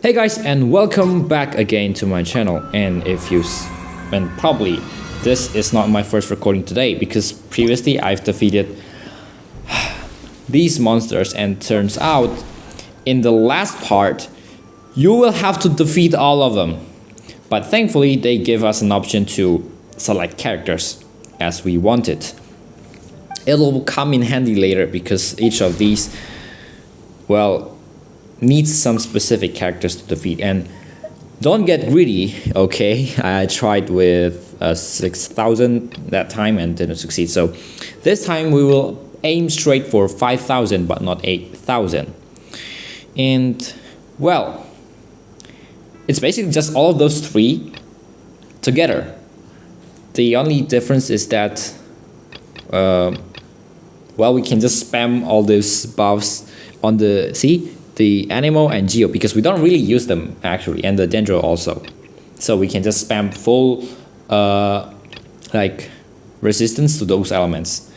Hey guys, and welcome back again to my channel. And probably this is not my first recording today, because previously I've defeated these monsters, and turns out in the last part you will have to defeat all of them. But thankfully they give us an option to select characters as we wanted. It'll come in handy later because each of these, well, needs some specific characters to defeat. And don't get greedy, okay? I tried with 6,000 that time and didn't succeed. So this time we will aim straight for 5,000 but not 8,000. And well, it's basically just all of those three together. The only difference is that well, we can just spam all those buffs on the Anemo and Geo, because we don't really use them actually, and the Dendro also. So we can just spam full like resistance to those elements.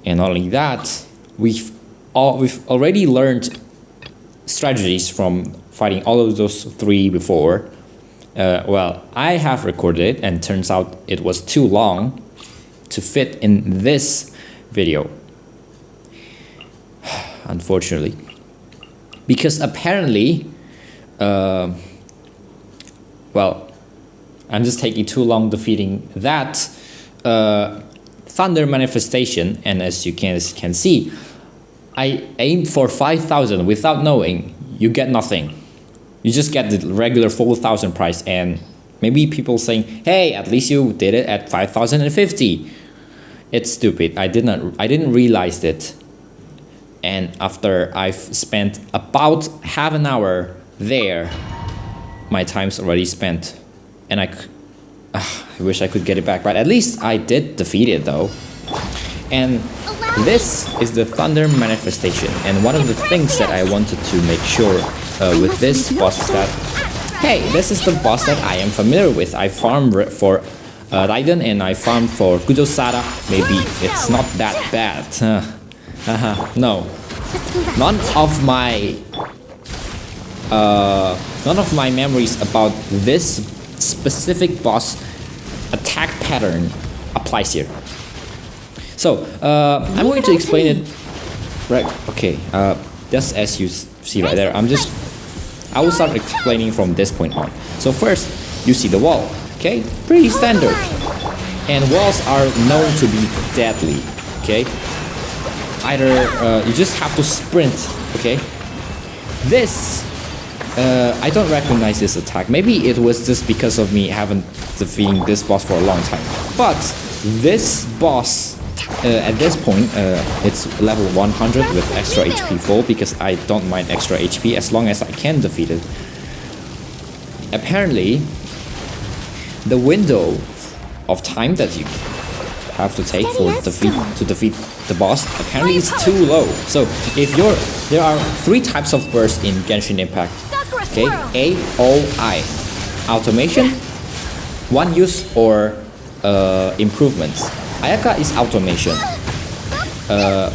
And not only that, we've already learned strategies from fighting all of those three before. Well, I have recorded it, and turns out it was too long to fit in this video, unfortunately. Because apparently, well, I'm just taking too long defeating that thunder manifestation, and as you can see, I aimed for 5,000 without knowing. You get nothing. You just get the regular 4,000 price, and maybe people saying, "Hey, at least you did it at 5,050." It's stupid. I didn't realize it. And after I've spent about half an hour there, my time's already spent, and I wish I could get it back, but at least I did defeat it though. And this is the thunder manifestation, and one of the things that I wanted to make sure with this boss is that, hey, this is the boss that I am familiar with. I farmed for Raiden and I farmed for Kujosara. Maybe it's not that bad. No, none of my memories about this specific boss attack pattern applies here. So I'm going to explain it right. Okay, just as you see right there, I will start explaining from this point on. So first, you see the wall. Okay, pretty standard, and walls are known to be deadly. Okay. Either you just have to sprint, okay? This, I don't recognize this attack. Maybe it was just because of me haven't defeating this boss for a long time. But this boss, at this point, it's level 100 with extra HP full, because I don't mind extra HP as long as I can defeat it. Apparently, the window of time that you have to take to defeat the boss apparently is too low. So if there are three types of bursts in Genshin Impact. Okay, AOI, automation, one use, or improvements. Ayaka is automation,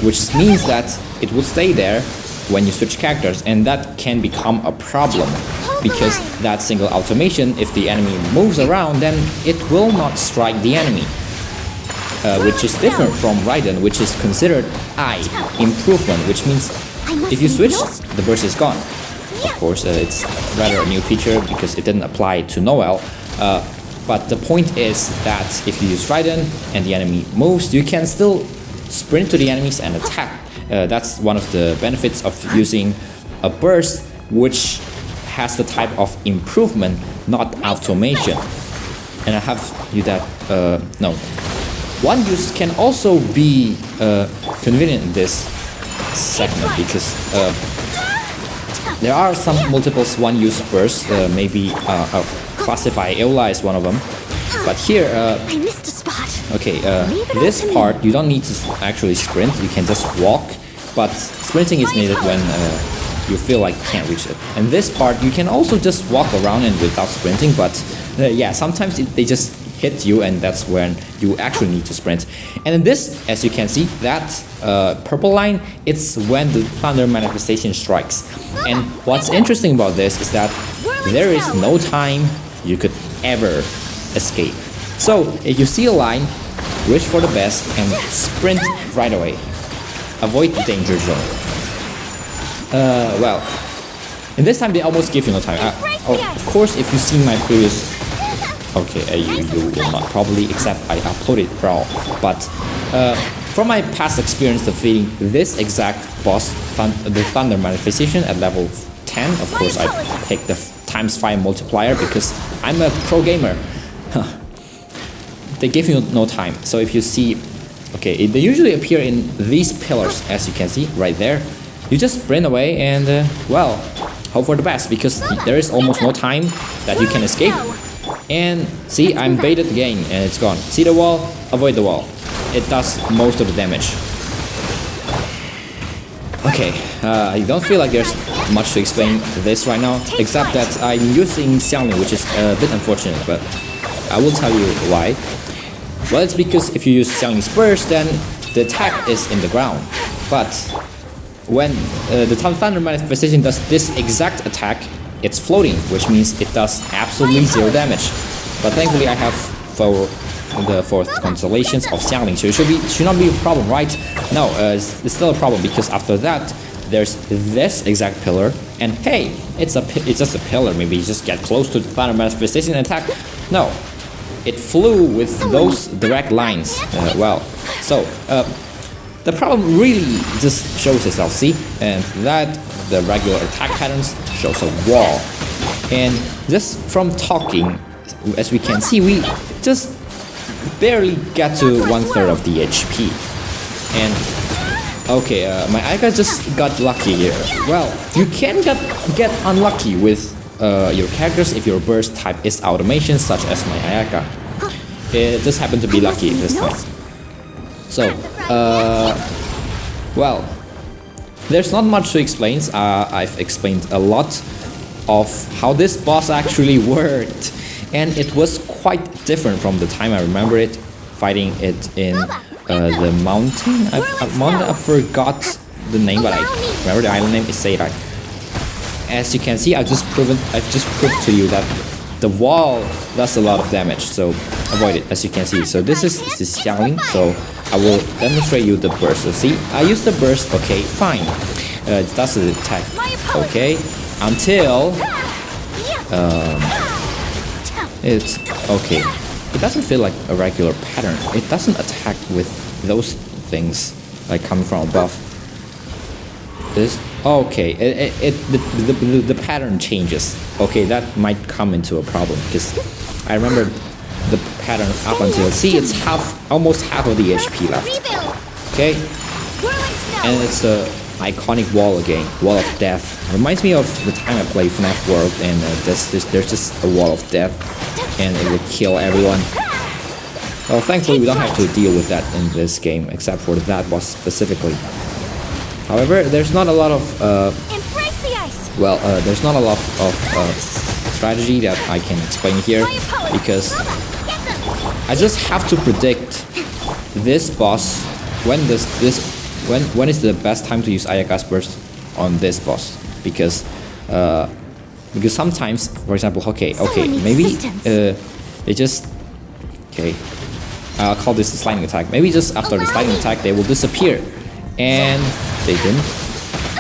which means that it will stay there when you switch characters, and that can become a problem, because that single automation, if the enemy moves around, then it will not strike the enemy. Which is different from Raiden, which is considered I, improvement, which means if you switch, the burst is gone. Of course, it's rather a new feature because it didn't apply to Noel. But the point is that if you use Raiden and the enemy moves, you can still sprint to the enemies and attack. That's one of the benefits of using a burst which has the type of improvement, not automation. And I have you that, no. One use can also be convenient in this segment, because there are some multiple one-use bursts. Maybe classify Eola as one of them. But here, I missed a spot. Okay, this part you don't need to actually sprint. You can just walk, but sprinting is needed when you feel like you can't reach it. And this part you can also just walk around and without sprinting. But yeah, sometimes they just hit you, and that's when you actually need to sprint. And in this, as you can see, that purple line, it's when the thunder manifestation strikes. And what's interesting about this is that there is no time you could ever escape. So if you see a line, wish for the best and sprint right away. Avoid the danger zone. Well, in this time they almost give you no time. Of course, if you've seen my previous... Okay, you will not probably accept I uploaded Brawl. But from my past experience defeating this exact boss, the Thunder Manifestation at level 10, of course I picked the ×5 multiplier because I'm a pro gamer. They give you no time. So if you see, okay, they usually appear in these pillars, as you can see right there. You just sprint away and well, hope for the best because there is almost no time that you can escape. And see, I'm baited again and it's gone. See the wall? Avoid the wall. It does most of the damage. Okay, I don't feel like there's much to explain this right now, except that I'm using Xiangling, which is a bit unfortunate, but I will tell you why. Well, it's because if you use Xiangling's burst, then the attack is in the ground. But when the Thunder Manifestation does this exact attack, it's floating, which means it does absolutely 0 damage. But thankfully I have the 4th constellations of Xiangling, so it should not be a problem, right? No, it's still a problem because after that there's this exact pillar, and hey, it's just a pillar. Maybe you just get close to the Thunder Manifestation and attack. No, it flew with those direct lines. Well, so the problem really just shows itself. See, and that the regular attack patterns shows a wall, and just from talking, as we can see, we just barely get to 1/3 of the HP. And okay, my Ayaka just got lucky here. Well, you can get unlucky with your characters if your burst type is automation, such as my Ayaka. It just happened to be lucky this time. So, well, there's not much to explain. I've explained a lot of how this boss actually worked, and it was quite different from the time I remember it, fighting it in the mountain. I forgot the name, but I remember the island name is Seirai. As you can see, I've just proved to you that the wall does a lot of damage, so avoid it, as you can see. So this is Xiangling, so I will demonstrate you the burst. So see, I use the burst, okay, fine. It does the attack, okay, until it's okay. It doesn't feel like a regular pattern. It doesn't attack with those things like coming from above. This okay. The pattern changes. Okay, that might come into a problem because I remember the pattern up until see it's almost half of the HP left. Okay, and it's the iconic wall again, wall of death. Reminds me of the time I played FNAF World, and there's just a wall of death, and it will kill everyone. Well, thankfully we don't have to deal with that in this game, except for that boss specifically. However, there's not a lot of there's not a lot of strategy that I can explain here because I just have to predict this boss when is the best time to use Ayaka's burst on this boss, because sometimes, for example, okay, maybe they just I'll call this the sliding attack. Maybe just after the sliding attack they will disappear, and they didn't.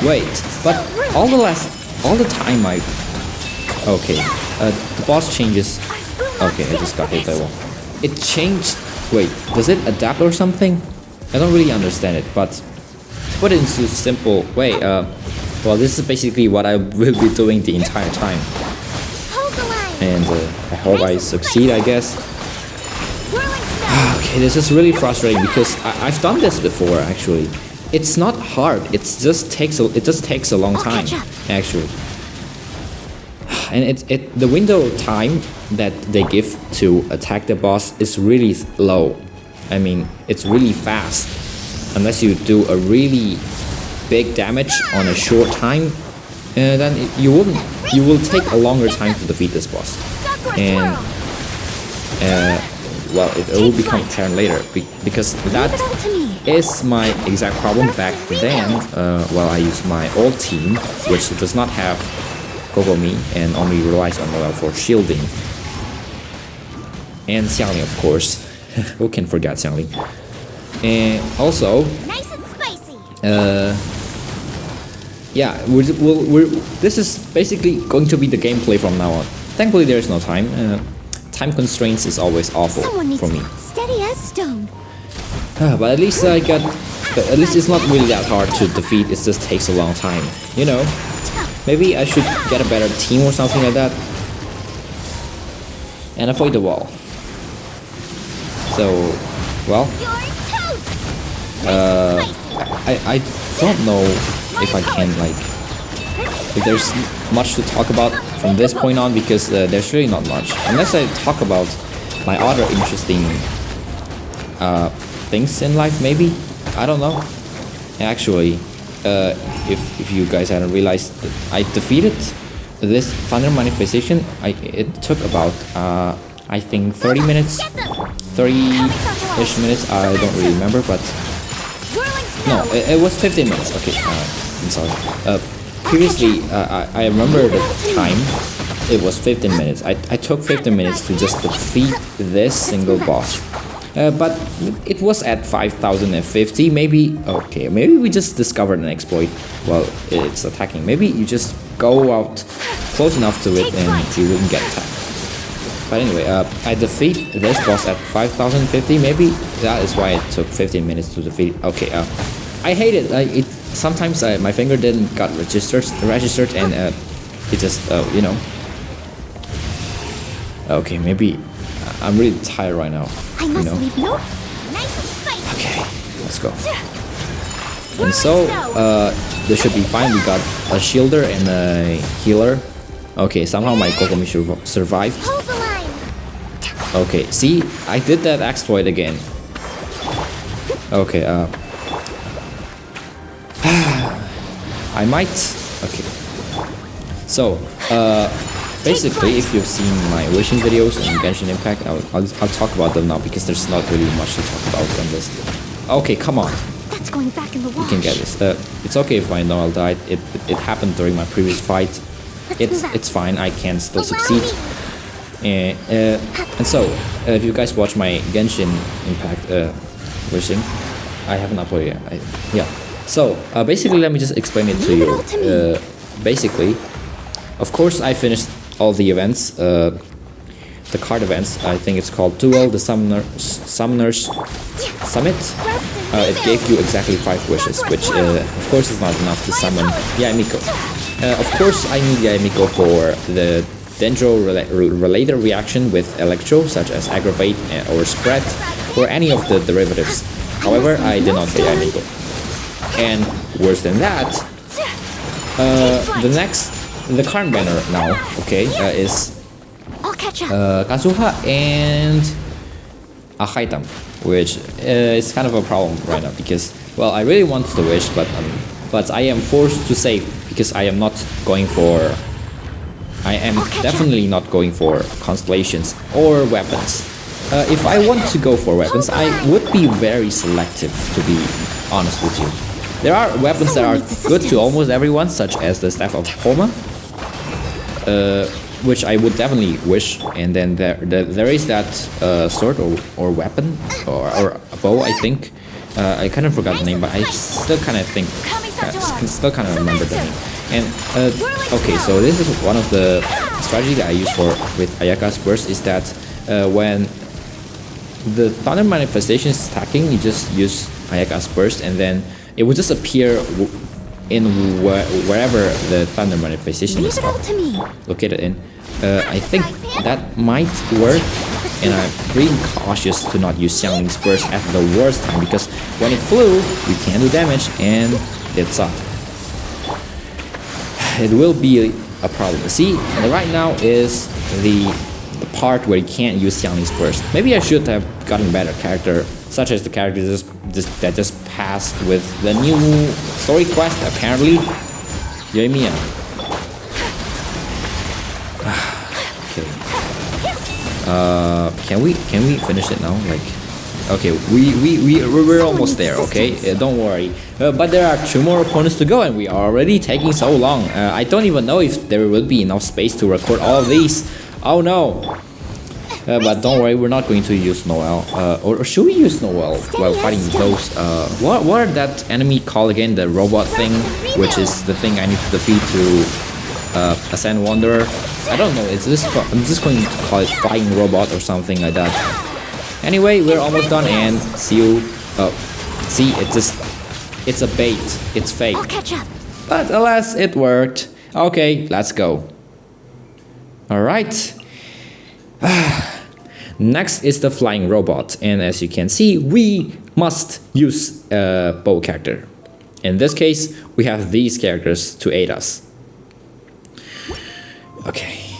Wait, but all the time the boss changes. Okay, I just got hit by a wall. It changed. Wait, does it adapt or something? I don't really understand it, but to put it into a simple way, well, this is basically what I will be doing the entire time. And I hope I succeed, I guess. Okay, this is really frustrating because I've done this before, actually. It's not hard. It just takes a long time, actually. And the window of time that they give to attack the boss is really low. I mean, it's really fast. Unless you do a really big damage on a short time, then you will take a longer time to defeat this boss. And well, it will become apparent later, because that is my exact problem back then. Well, I used my old team, which does not have Kokomi and only relies on Noel for shielding. And Xiangling, of course. Who can forget Xiangling? And also, yeah, this is basically going to be the gameplay from now on. Thankfully, there is no time. Time constraints is always awful for me. Steady as stone. But at least I got. At least it's not really that hard to defeat. It just takes a long time. You know, maybe I should get a better team or something like that, and avoid the wall. So, well, I don't know if I can, like, if there's much to talk about from this point on, because there's really not much, unless I talk about my other interesting things in life. Maybe, I don't know. Actually, if you guys hadn't realized, I defeated this thunder manifestation. It took about I think 30 minutes, 30-ish minutes. I don't really remember, but no, it was 15 minutes. Okay, I'm sorry. Previously, I remember the time. It was 15 minutes. I took 15 minutes to just defeat this single boss. But it was at 5050. Maybe, okay, maybe we just discovered an exploit while it's attacking. Maybe you just go out close enough to it and you wouldn't get attacked. But anyway, I defeat this boss at 5050. Maybe that is why it took 15 minutes to defeat. Okay, I hate it. It sometimes my finger didn't got registered, and it just you know. Okay, maybe I'm really tired right now. I must leave. Nope. Okay, let's go. And so this should be fine. We got a shielder and a healer. Okay, somehow my Kokomi survived. Okay, see, I did that exploit again. Okay, I might. Okay. So, basically, if you've seen my wishing videos on Genshin Impact, I'll talk about them now, because there's not really much to talk about on this. Okay, come on. That's going back in the wash. You can get this. It's okay if I know I'll die. It happened during my previous fight. It's fine. I can still succeed. And so, if you guys watch my Genshin Impact wishing, I haven't uploaded yet. Yeah. So basically, let me just explain it to you. Basically, of course, I finished all the events, the card events. I think it's called Duel, the Summoner's Summit. It gave you exactly 5 wishes, which of course is not enough to summon Yaemiko. Of course, I need Yaemiko for the Dendro-related reaction with Electro, such as Aggravate or Spread, or any of the derivatives. However, I did not get Yaemiko. And worse than that, the current banner now, okay, is Kazuha and Ahaitam, which is kind of a problem right now, because, well, I really wanted to wish, but I am forced to save, because I am not going for. I am definitely not going for constellations or weapons. If I want to go for weapons, I would be very selective, to be honest with you. There are weapons that are good to almost everyone, such as the Staff of Homa, which I would definitely wish. And then there is that sword or weapon or a bow, I think. I kind of forgot the name, but I still kind of think, still kind of remember the name. And okay, so this is one of the strategy that I use with Ayaka's Burst, is that when the Thunder Manifestation is attacking, you just use Ayaka's Burst, and then it will just appear in wherever the Thunder Manifestation is located in. I think that might work, and I'm being cautious to not use Xiangling's Burst at the worst time, because when it flew, you can do damage, and it sucked. It will be a problem. See, right now is the part where you can't use Xiangling's Burst. Maybe I should have gotten a better character, such as the character that just passed with the new story quest, apparently. Yoimiya. Okay. Can we finish it now? Like, okay, we're almost there. Okay, don't worry. But there are 2 more opponents to go, and we are already taking so long. I don't even know if there will be enough space to record all of these. Oh no. But don't worry, we're not going to use Noel. Or should we use Noel while fighting those? What are that enemy called again? The robot thing, which is the thing I need to defeat to Ascend Wanderer. I don't know. I'm just going to call it Flying Robot or something like that. Anyway, we're almost done, and see you. See, it's a bait. It's fake. I'll catch up. But alas, it worked. Okay, let's go. All right. Next is the flying robot, and as you can see, we must use a bow character. In this case, we have these characters to aid us. Okay.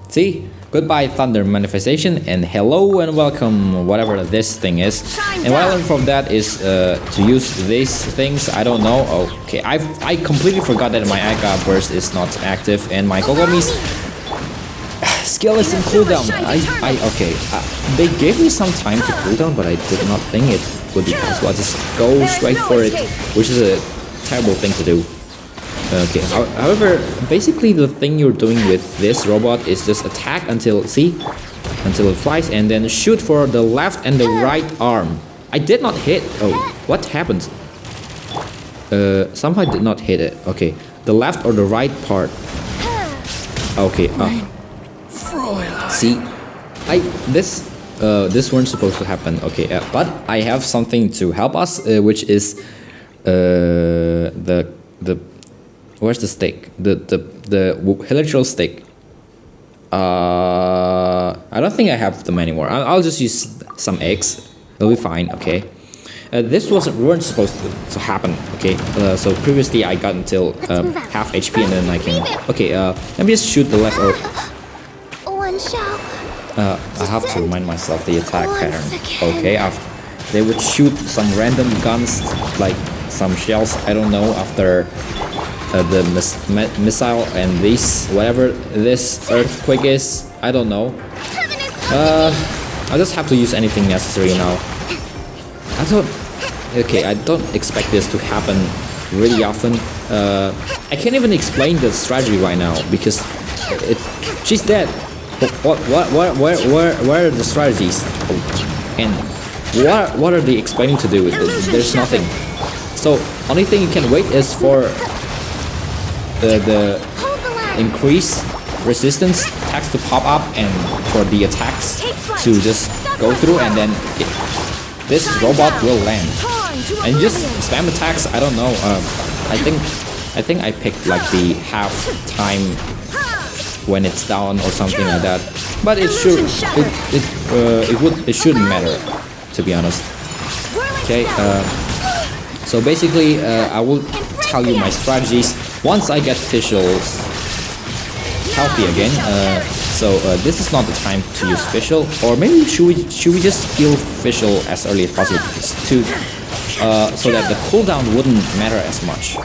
See? Goodbye Thunder Manifestation, and hello and welcome, whatever this thing is. And what I learned from that is to use these things. I don't know. Okay, I completely forgot that my Aga burst is not active, and my Kogomi's skill is in cooldown. Okay. They gave me some time to cooldown, but I did not think it would be possible. I just go straight for it, which is a terrible thing to do. Okay. However, basically the thing you're doing with this robot is just attack until it flies, and then shoot for the left and the right arm. I did not hit. Oh, what happened? Somehow I did not hit it. Okay, the left or the right part. Okay. See, this weren't supposed to happen. Okay, but I have something to help us, which is the where's the stick? The electro stick. I don't think I have them anymore. I'll just use some eggs. It'll be fine. Okay. This weren't supposed to happen. Okay. So previously I got until half HP, and then I can. Okay. Let me just shoot the left or. One shot. I have to remind myself the attack pattern. Okay, they would shoot some random guns, like some shells, I don't know, after the missile and this, whatever this earthquake is, I don't know. I just have to use anything necessary now. I don't expect this to happen really often. I can't even explain the strategy right now because she's dead. Where are the strategies? And what are they explaining to do with this? There's nothing. So only thing you can wait is for the increased resistance attacks to pop up, and for the attacks to just go through, and then this robot will land. And just spam attacks. I don't know. I think I picked like the half time when it's down or something like that, but it shouldn't matter, to be honest. Okay, so basically I will tell you my strategies once I get Fischl's healthy again. So this is not the time to use Fischl, or maybe should we just kill Fischl as early as possible so that the cooldown wouldn't matter as much.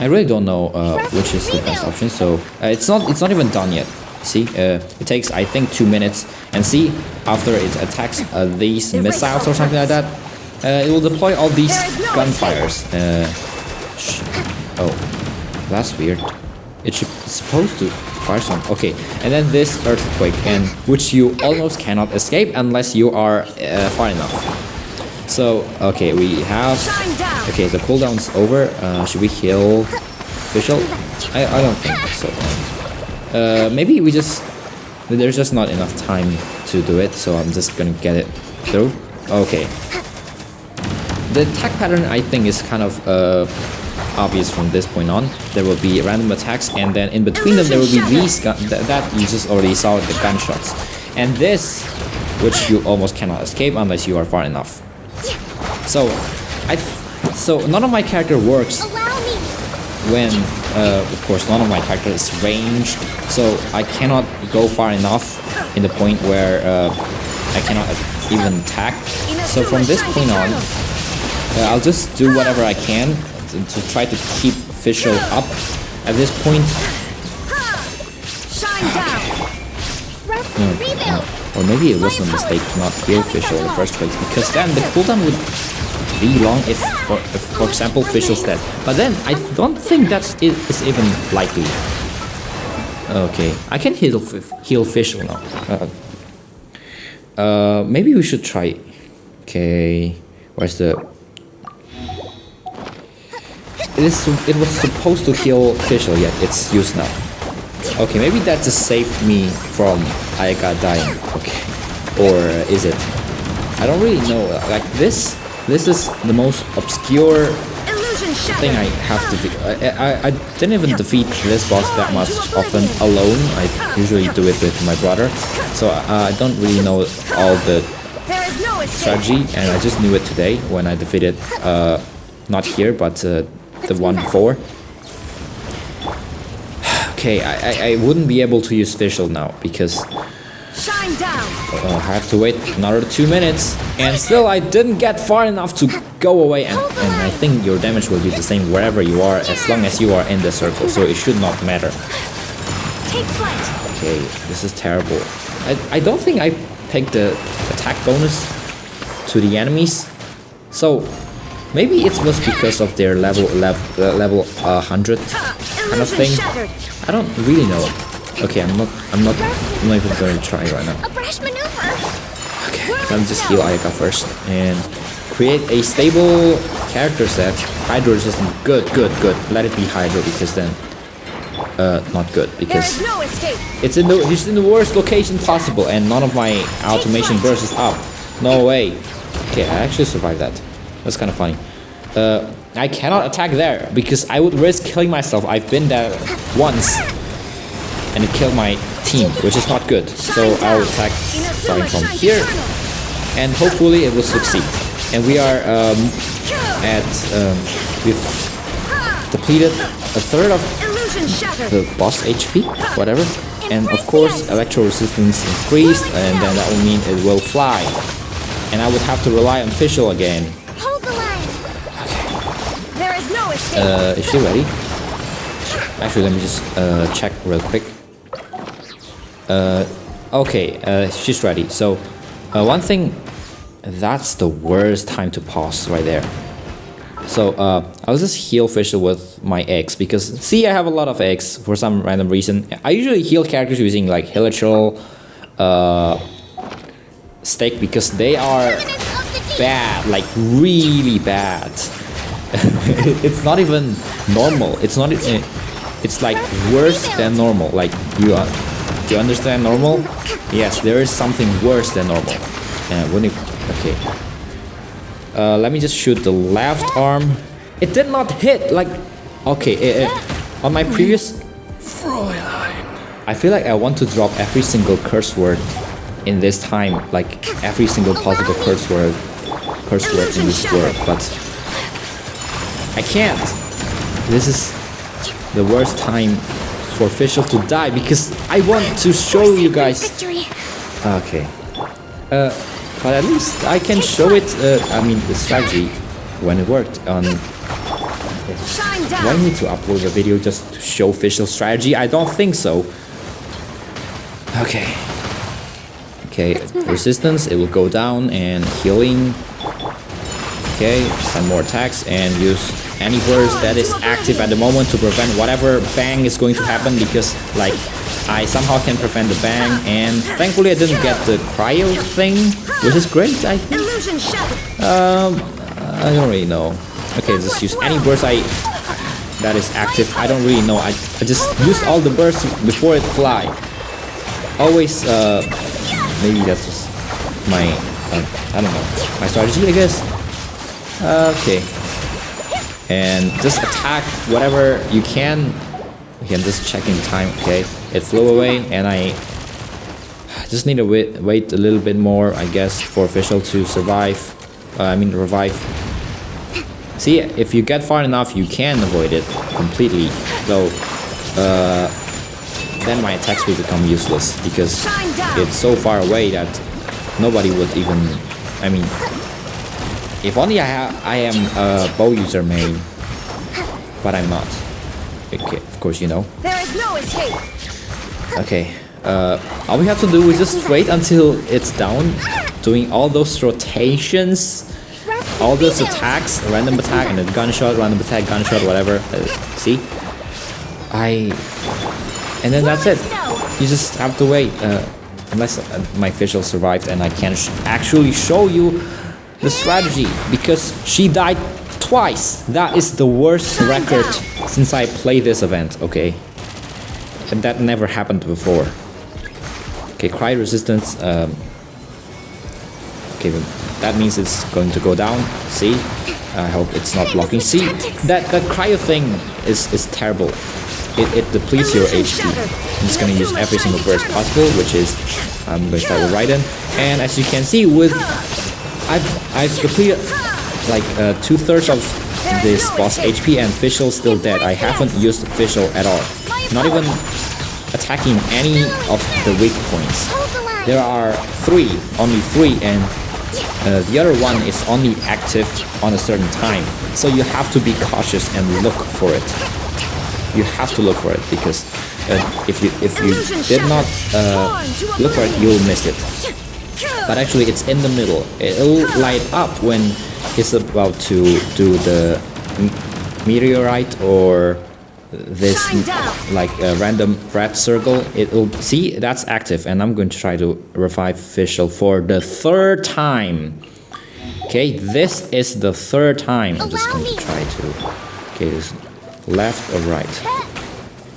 I really don't know which is the best option. So it's not even done yet. See, it takes I think 2 minutes, and see, after it attacks these missiles or something like that, it will deploy all these gunfires. Oh, that's weird. It's supposed to fire some. Okay, and then this earthquake, and which you almost cannot escape unless you are far enough. So, okay, we have... Okay, the cooldown's over. Should we heal Fischl? I don't think so. Maybe we just... There's just not enough time to do it, so I'm just gonna get it through. Okay. The attack pattern, I think, is kind of obvious from this point on. There will be random attacks, and then in between them there will be these that you just already saw, the gunshots. And this, which you almost cannot escape unless you are far enough. So none of my character works when, of course, none of my character is ranged, so I cannot go far enough in the point where I cannot even attack. So from this point on, I'll just do whatever I can to try to keep Fischl up at this point. Or maybe it was a mistake to not heal Fischl in the first place, because then the cooldown would be long if for example, Fischl's dead. But then, I don't think that is even likely. Okay, I can heal Fischl now. Maybe we should try. Okay, where's the? It was supposed to heal Fischl, yet it's used now. Okay, maybe that just saved me from Ayaka dying. Okay, or is it? I don't really know. Like this is the most obscure thing I have to do. I didn't even defeat this boss that much often alone. I usually do it with my brother, so I don't really know all the strategy, and I just knew it today when I defeated not here, but the one before. Okay, I wouldn't be able to use Fischl now because I have to wait another 2 minutes, and still I didn't get far enough to go away, and I think your damage will be the same wherever you are as long as you are in the circle, so it should not matter. Okay, this is terrible. I don't think I picked the attack bonus to the enemies, so maybe it was because of their level 100 kind of thing. I don't really know. Okay, I'm not even going to try right now. Okay, let me just heal Ayaka first and create a stable character set. Hydro resistant. Good. Let it be Hydro, because then not good, because he's in the worst location possible, and none of my automation burst is up. No way. Okay, I actually survived that. That's kind of funny. I cannot attack there because I would risk killing myself. I've been there once and it killed my team, which is not good. So I'll attack starting from here, and hopefully it will succeed. And we are we've depleted a third of the boss HP, whatever. And of course, electro resistance increased, and then that will mean it will fly. And I would have to rely on Fischl again. Is she ready? Actually, let me just check real quick. Okay, she's ready. So, one thing, that's the worst time to pause right there. So, I'll just heal Fischl with my eggs, because, see, I have a lot of eggs for some random reason. I usually heal characters using, like, Hilichurl, Stick, because they are bad, like, really bad. It's not even normal. It's not. It's like worse than normal. Like do you understand normal? Yes, there is something worse than normal. Okay. Let me just shoot the left arm. It did not hit. Like, okay. On my previous, I feel like I want to drop every single curse word in this time. Like every single possible curse word in this word, but I can't. This is the worst time for Fischl to die, because I want to show you guys. Okay. But at least I can show it, I mean, the strategy when it worked on. Do I need to upload a video just to show Fischl's strategy? I don't think so. Okay. Okay, resistance, it will go down, and healing. Okay, some more attacks, and use any burst that is active at the moment to prevent whatever bang is going to happen, because like I somehow can prevent the bang, and thankfully I didn't get the cryo thing, which is great, I think. I don't really know. Okay, just use any burst that is active. I don't really know. I just used all the bursts before it fly. Always maybe that's just my I don't know, my strategy, I guess. Okay, and just attack whatever you can. Okay, I'm just checking the time. Okay, it flew away, and I just need to wait a little bit more, I guess, for Fischl to survive. Revive. See, if you get far enough, you can avoid it completely. Though, then my attacks will become useless, because it's so far away that nobody would even. I mean, if only I am a bow user main, but I'm not. Okay, of course you know. There is no escape. Okay, all we have to do is just wait until it's down, doing all those rotations, all those attacks, random attack and then gunshot, random attack, gunshot, whatever. See? And then that's it. You just have to wait, unless my official survived and I can actually show you the strategy, because she died twice. That is the worst record since I played this event, okay? And that never happened before. Okay, cry resistance, okay, that means it's going to go down, see? I hope it's not blocking. See, that cryo thing is terrible. It depletes your HP. I'm just gonna use every single burst possible, which is I'm gonna start with Raiden. And as you can see, with I've depleted like 2/3 of this boss HP, and Fischl's still dead. I haven't used Fischl at all, not even attacking any of the weak points. There are only three, and the other one is only active on a certain time. So you have to be cautious and look for it. You have to look for it, because if you did not look for it, you'll miss it. But actually, it's in the middle. It'll light up when it's about to do the meteorite or this like a random red circle. It'll see that's active, and I'm going to try to revive Fischl for the 3rd time. Okay, this is the 3rd time. I'm just going to try to. Okay, this. Left or right?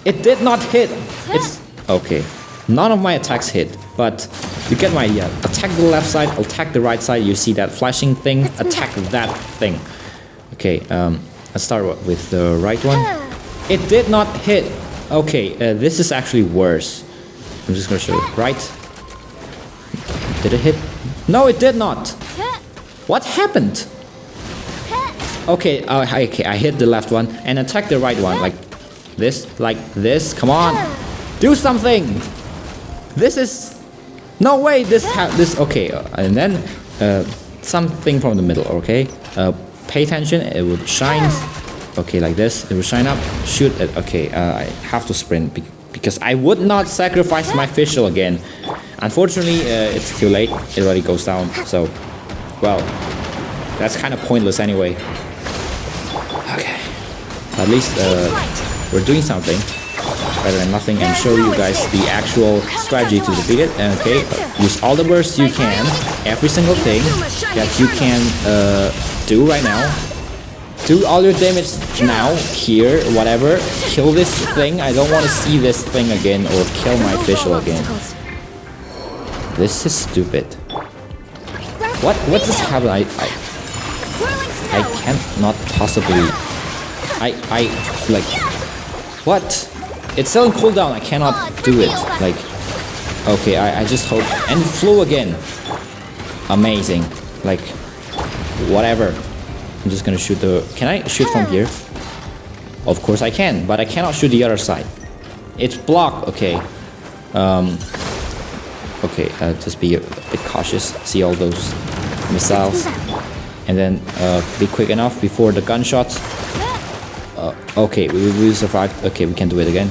It did not hit. It's okay. None of my attacks hit, but you get my idea. Attack the left side, attack the right side. You see that flashing thing? Attack that thing. Okay, let's start with the right one. It did not hit. Okay, this is actually worse. I'm just gonna show you. Right? Did it hit? No, it did not. What happened? Okay, okay, I hit the left one and attack the right one like this. Come on, do something. This is no way. This okay, and then something from the middle. Okay, pay attention. It would shine. Okay, like this. It will shine up. Shoot it. Okay, I have to sprint because I would not sacrifice my Fischl again. Unfortunately, it's too late. It already goes down. So, well, that's kind of pointless anyway. Okay, at least we're doing something better than nothing, and show you guys the actual strategy to defeat it. Okay, use all the bursts you can, every single thing that you can do right now. Do all your damage now, here, whatever. Kill this thing. I don't want to see this thing again, or kill my Fischl again. This is stupid. What just happened? I can't not possibly. I like what? It's still in cooldown. I cannot do it. Like, okay, I just hope, and it flew again. Amazing. Like, whatever. I'm just gonna shoot the. Can I shoot from here? Of course I can, but I cannot shoot the other side. It's blocked. Okay. Okay. Just be a bit cautious. See all those missiles. And then be quick enough before the gunshots. Okay, we survived. Okay, we can do it again.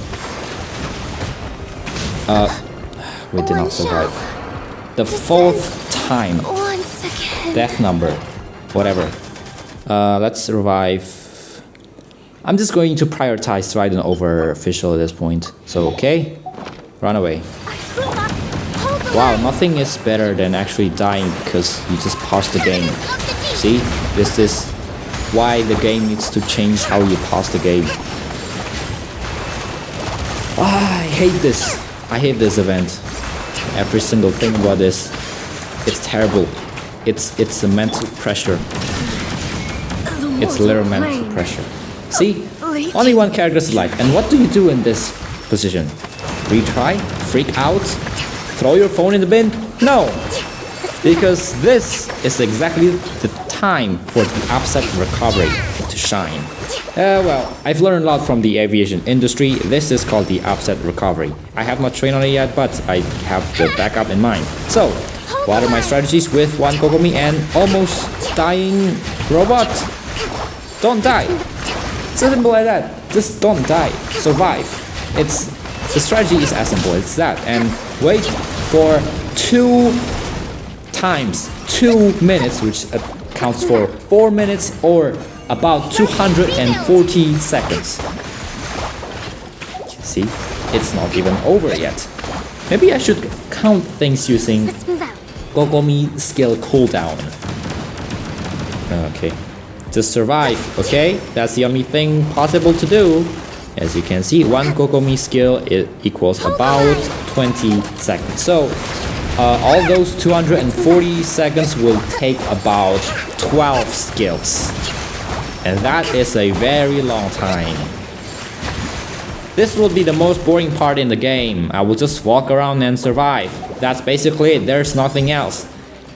We did not survive. The 4th time. Death number. Whatever. Let's revive. I'm just going to prioritize Raiden over Fischl at this point. So, okay. Run away. Wow, nothing is better than actually dying because you just paused the game. See, this is why the game needs to change how you pause the game. I hate this. I hate this event. Every single thing about this, it's terrible. It's a mental pressure. It's literal mental pressure. See, only one character is alive. And what do you do in this position? Retry? Freak out? Throw your phone in the bin? No! Because this is exactly the time for the upset recovery to shine. Well, I've learned a lot from the aviation industry. This is called the upset recovery. I have not trained on it yet, but I have the backup in mind. So, what are my strategies with one Kokomi and almost dying robot? Don't die. It's simple like that. Just don't die. Survive. It's The strategy is as simple as that, and wait for 2 times 2 minutes, which accounts for 4 minutes or about 240 seconds. See, it's not even over yet. Maybe I should count things using Let's move out. Kokomi skill cooldown. Okay, just survive, okay? That's the only thing possible to do. As you can see, one Kokomi skill equals about 20 seconds. So, all those 240 seconds will take about 12 skills. And that is a very long time. This will be the most boring part in the game. I will just walk around and survive. That's basically it. There's nothing else.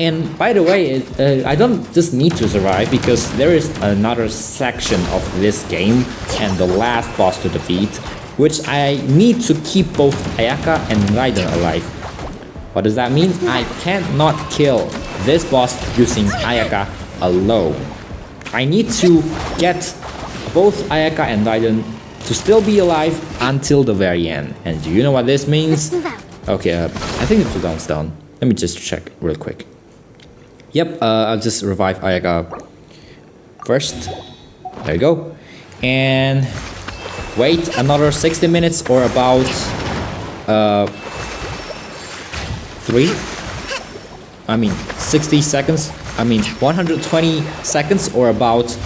And by the way, I don't just need to survive because there is another section of this game and the last boss to defeat, which I need to keep both Ayaka and Raiden alive. What does that mean? I cannot kill this boss using Ayaka alone. I need to get both Ayaka and Raiden to still be alive until the very end. And do you know what this means? Okay, I think the cooldown's down. Let me just check real quick. Yep, I'll just revive Ayaka first. There you go. And wait another 60 minutes or about 60 seconds. 120 seconds or about 6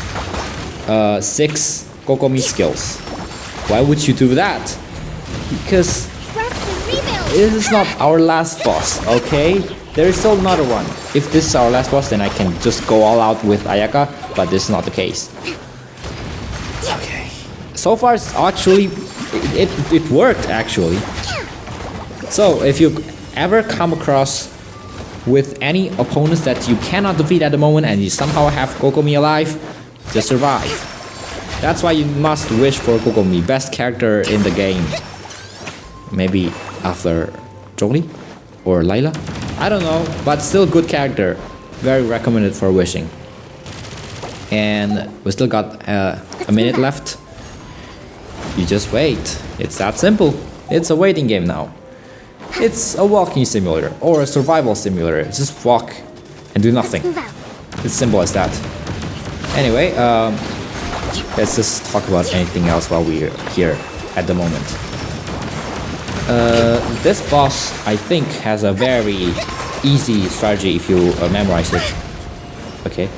Kokomi skills. Why would you do that? Because this is not our last boss, okay? There is still another one. If this is our last boss, then I can just go all out with Ayaka, but this is not the case. Okay. So far, it's actually, it worked actually. So if you ever come across with any opponents that you cannot defeat at the moment and you somehow have Kokomi alive, just survive. That's why you must wish for Kokomi, best character in the game. Maybe after Zhongli or Layla? I don't know, but still good character. Very recommended for wishing. And we still got a minute left. You just wait. It's that simple. It's a waiting game now. It's a walking simulator or a survival simulator. Just walk and do nothing. It's simple as that. Anyway, let's just talk about anything else while we're here at the moment. This boss, I think, has a very easy strategy if you memorize it. Okay.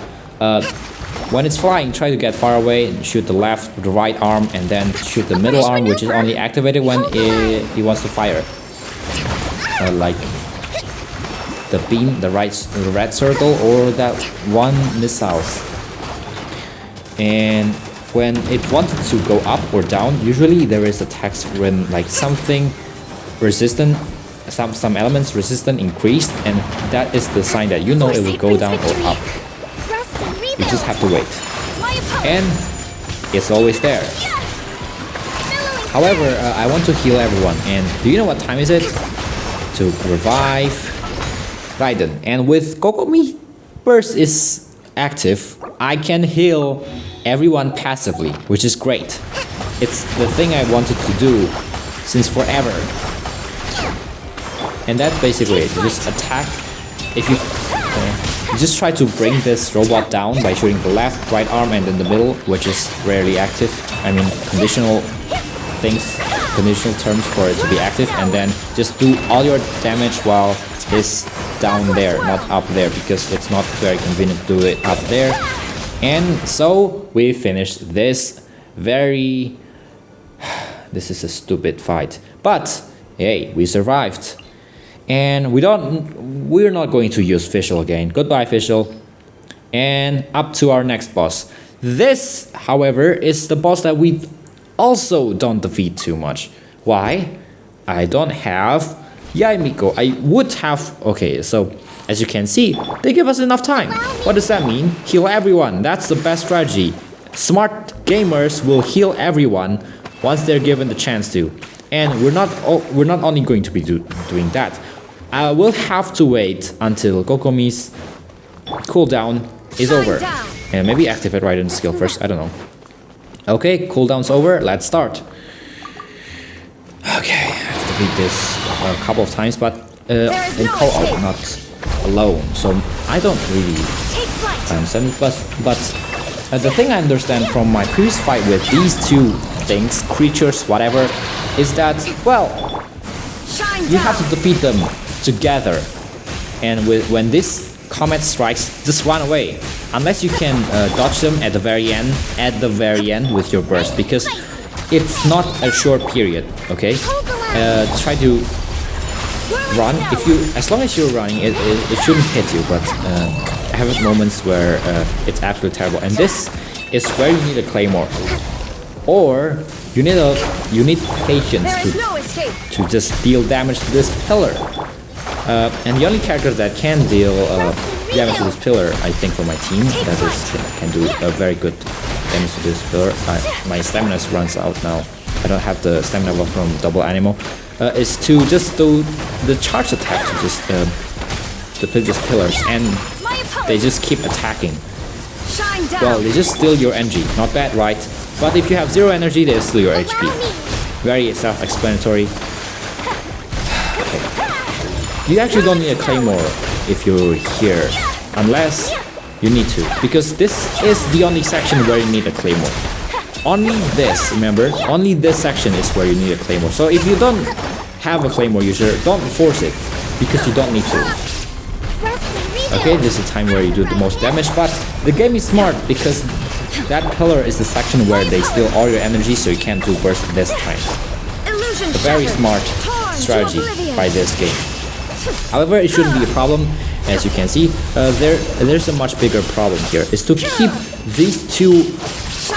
When it's flying, try to get far away and shoot the left, the right arm, and then shoot the middle arm, which is only activated when he wants to fire. Like the beam, the red circle, or that one missiles. And when it wanted to go up or down, usually there is a text when like something resistant, some elements resistant increased, and that is the sign that you know it will go down or up. You just have to wait. And it's always there. However, I want to heal everyone, and do you know what time is it? To revive Raiden. And with Kokomi Burst is active, I can heal everyone passively, which is great. It's the thing I wanted to do since forever. And that's basically it. You just attack. If you just try to bring this robot down by shooting the left, right arm, and then the middle, which is rarely active. Conditional things, conditional terms for it to be active, and then just do all your damage while it's down there, not up there, because it's not very convenient to do it up there. And so we finished this this is a stupid fight, but hey, we survived. And we're not going to use Fischl again. Goodbye, Fischl. And up to our next boss. This, however, is the boss that we also don't defeat too much. Why? I don't have Yaemiko. I would have... Okay, so as you can see, they give us enough time. What does that mean? Heal everyone. That's the best strategy. Smart gamers will heal everyone once they're given the chance to. And we're not only going to be doing that. I will have to wait until Kokomi's cooldown is over. And maybe activate Raiden's skill first, I don't know. Okay, cooldown's over, let's start. Okay, defeat this a couple of times, but in co-op, not alone. So I don't really understand it. But the thing I understand from my previous fight with these two things, creatures, whatever, is that, well, you have to defeat them together. And when this comet strikes, just run away, unless you can dodge them at the very end with your burst, because it's not a short period. Okay, try to run. As long as you're running, it shouldn't hit you. But I have moments where it's absolutely terrible, and this is where you need a claymore, or you need patience to just deal damage to this pillar. And the only character that can deal damage to this pillar, I think, for my team, that can do a very good damage to this pillar. My stamina runs out now. I don't have the stamina buff from double animal. Is to just do the charge attack to just deplete these pillars, and they just keep attacking. Well, they just steal your energy. Not bad, right? But if you have 0 energy, they steal your HP. Very self-explanatory. You actually don't need a claymore if you're here, unless you need to, because this is the only section where you need a claymore. Only this, remember, only this section is where you need a claymore. So if you don't have a claymore user, don't force it, because you don't need to. Okay, this is the time where you do the most damage, but the game is smart, because that pillar is the section where they steal all your energy, so you can't do burst this time. A very smart strategy by this game. However, it shouldn't be a problem. As you can see, there's a much bigger problem here. Is to keep these two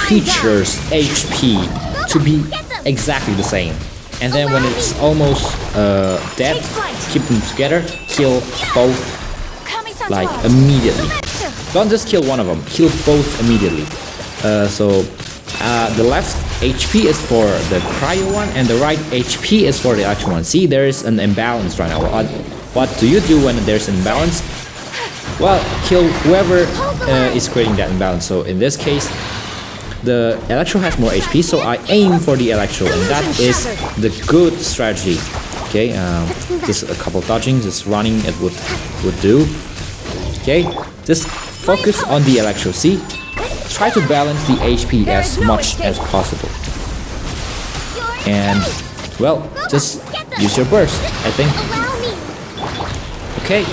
creatures' HP to be exactly the same. And then when it's almost dead, keep them together, kill both like immediately. Don't just kill one of them, kill both immediately. The left HP is for the cryo one, and the right HP is for the actual one. See, there is an imbalance right now. What do you do when there's an imbalance? Well, kill whoever is creating that imbalance. So in this case, the Electro has more HP, so I aim for the Electro, and that is the good strategy. Okay, just a couple dodging, just running, it would do. Okay, just focus on the Electro. See, try to balance the HP as much as possible, and well, just use your burst, I think. Okay,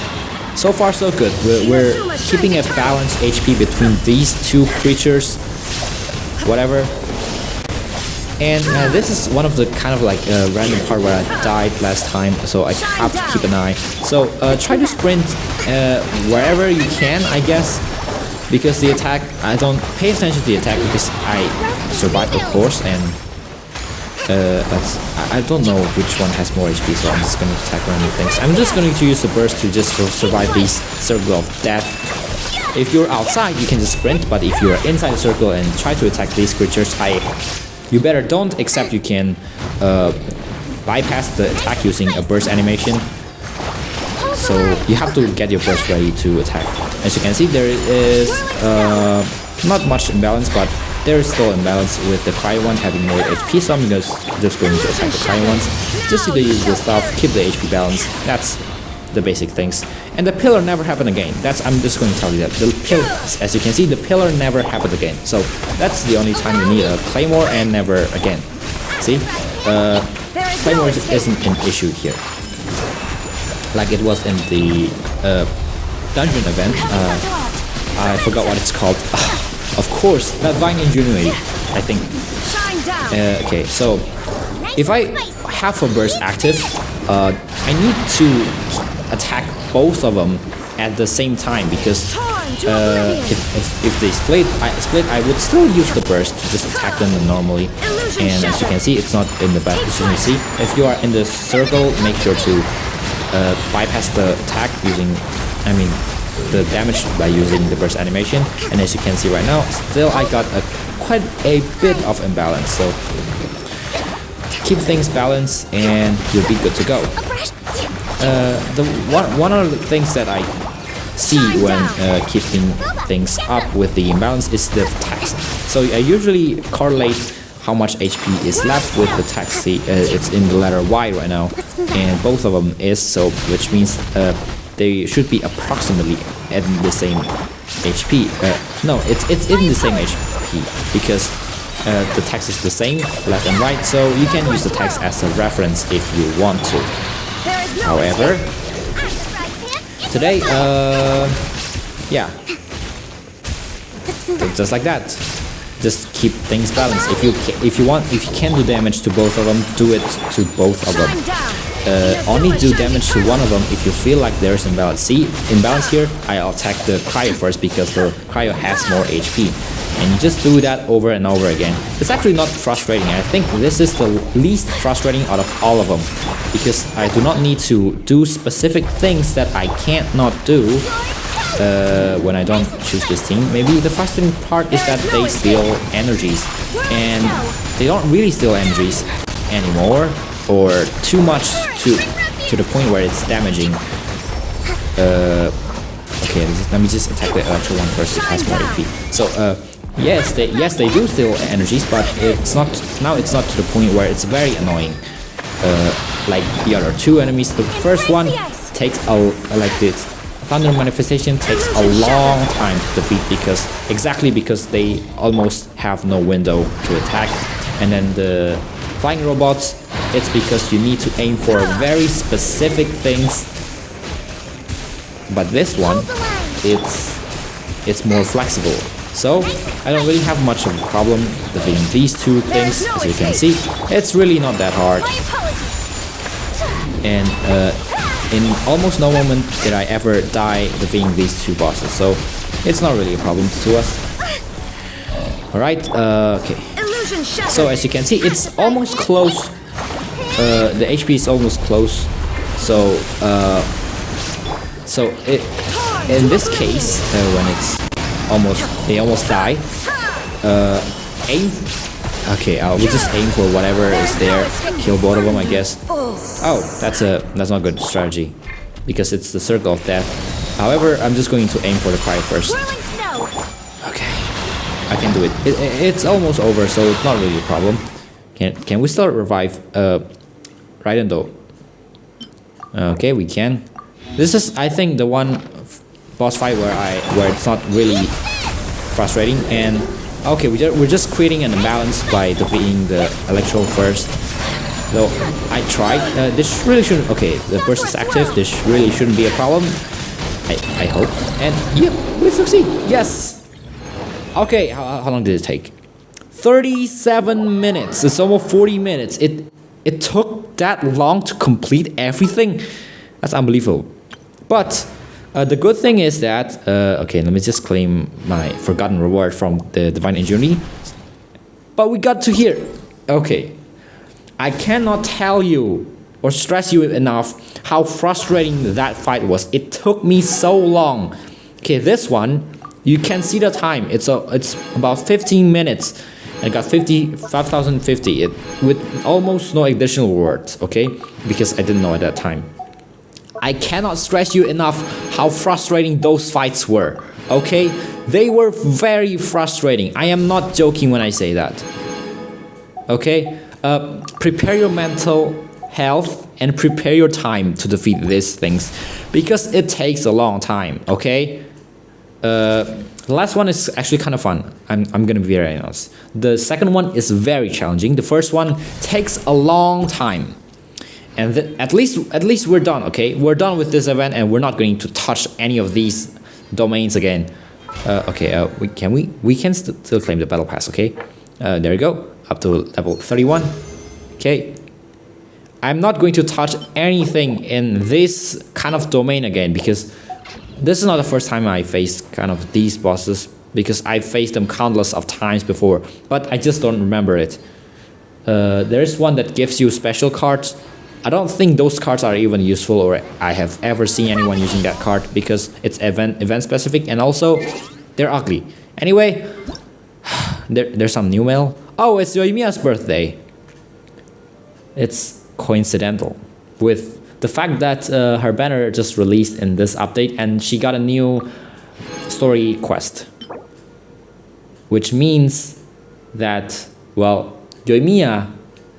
so far so good. We're keeping a balanced HP between these two creatures, whatever. And this is one of the kind of like random part where I died last time, so I have to keep an eye. So try to sprint wherever you can, I guess, because the attack, I don't pay attention to the attack because I survived, of course, and I don't know which one has more HP, so I'm just going to attack random things. I'm just going to use the burst to just survive these circle of death. If you're outside, you can just sprint, but if you're inside the circle and try to attack these creatures, you better don't, except you can bypass the attack using a burst animation. So you have to get your burst ready to attack. As you can see, there is not much imbalance, but there is still imbalance with the cryo one having more HP, so I'm just going to attack the cryo ones. Just do the usual stuff, keep the HP balance, that's the basic things. And the pillar never happened again. I'm just going to tell you that. The pillar, as you can see, the pillar never happened again. So that's the only time you need a claymore, and never again. See? Claymore isn't an issue here, like it was in the dungeon event. I forgot what it's called. Of course, that Vine Ingenuity, I think. Okay, so if I have a burst active, I need to attack both of them at the same time, because if they split, I would still use the burst to just attack them normally. And as you can see, it's not in the best position. You see, if you are in the circle, make sure to bypass the attack using, the damage by using the burst animation. And as you can see right now, still I got quite a bit of imbalance. So keep things balanced and you'll be good to go. One of the things that I see when keeping things up with the imbalance is the text. So I usually correlate how much HP is left with the text. See, it's in the letter Y right now, and both of them is so, which means they should be approximately at the same HP. No, it's in the same HP because the text is the same left and right, so you can use the text as a reference if you want to. However, today, yeah, just like that. Just keep things balanced. If you can do damage to both of them, do it to both of them. Only do damage to one of them if you feel like there's imbalance. See, imbalance here, I'll attack the cryo first because the cryo has more HP. And you just do that over and over again. It's actually not frustrating. I think this is the least frustrating out of all of them. Because I do not need to do specific things that I can't not do when I don't choose this team. Maybe the frustrating part is that they steal energies. And they don't really steal energies anymore. Or too much to the point where it's damaging. Okay, let me just attack the electro one first. It has more HP. So yes, they do steal energies, but it's not to the point where it's very annoying. Like the other two enemies. The first one takes like this thunder manifestation takes a long time to defeat because they almost have no window to attack, and then the flying robots, it's because you need to aim for very specific things. But this one, it's more flexible. So I don't really have much of a problem defeating these two things. As you can see, it's really not that hard. And in almost no moment did I ever die defeating these two bosses. So it's not really a problem to us. Alright, okay. So as you can see, it's almost close. The HP is almost close. So in this case, when they almost die, aim. Okay, we'll just aim for whatever is there. Kill both of them, I guess. Oh, that's not a good strategy because it's the circle of death. However, I'm just going to aim for the cryo first. Okay, I can do it. It's almost over, so it's not really a problem. Can we still revive? Raidendo. Okay, we can. This is, I think, the one boss fight where it's not really frustrating. And okay, we're just creating an imbalance by defeating the electro first. Though I tried. This really shouldn't. Okay, the burst is active. This really shouldn't be a problem. I hope. And yep, we succeed. Yes. Okay, how long did it take? 37 minutes. It's almost 40 minutes. It took that long to complete everything. That's unbelievable. But the good thing is that okay, let me just claim my forgotten reward from the divine ingenuity. But we got to here. Okay, I cannot tell you or stress you enough how frustrating that fight was. It took me so long. Okay, this one you can see the time. It's about 15 minutes. I got 5,050 with almost no additional rewards. Okay, because I didn't know at that time. I cannot stress you enough how frustrating those fights were, okay? They were very frustrating. I am not joking when I say that, okay? Prepare your mental health and prepare your time to defeat these things because it takes a long time, okay? The last one is actually kind of fun. I'm gonna be very honest. The second one is very challenging. The first one takes a long time. And at least we're done, okay? We're done with this event, and we're not going to touch any of these domains again. Okay, we can still claim the battle pass, okay? There you go, up to level 31. Okay, I'm not going to touch anything in this kind of domain again because this is not the first time I faced kind of these bosses because I faced them countless of times before, but I just don't remember it. There's one that gives you special cards. I don't think those cards are even useful, or I have ever seen anyone using that card because it's event specific, and also they're ugly. Anyway, there's some new mail. Oh, it's Yoimiya's birthday. It's coincidental with the fact that her banner just released in this update, and she got a new story quest, which means that, well, Yoimiya,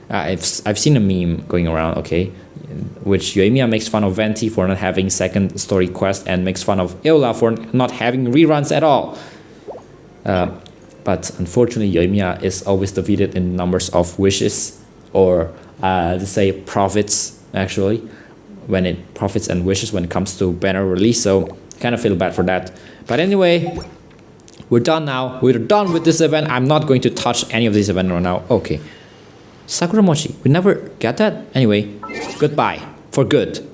I've seen a meme going around, okay, which Yoimiya makes fun of Venti for not having second story quest and makes fun of Eola for not having reruns at all. But unfortunately, Yoimiya is always defeated in numbers of wishes, or to say profits, actually, when it profits and wishes when it comes to banner release. So kind of feel bad for that. But anyway, we're done now. We're done with this event. I'm not going to touch any of this event right now. Okay. Sakura Mochi. We never get that? Anyway, goodbye. For good.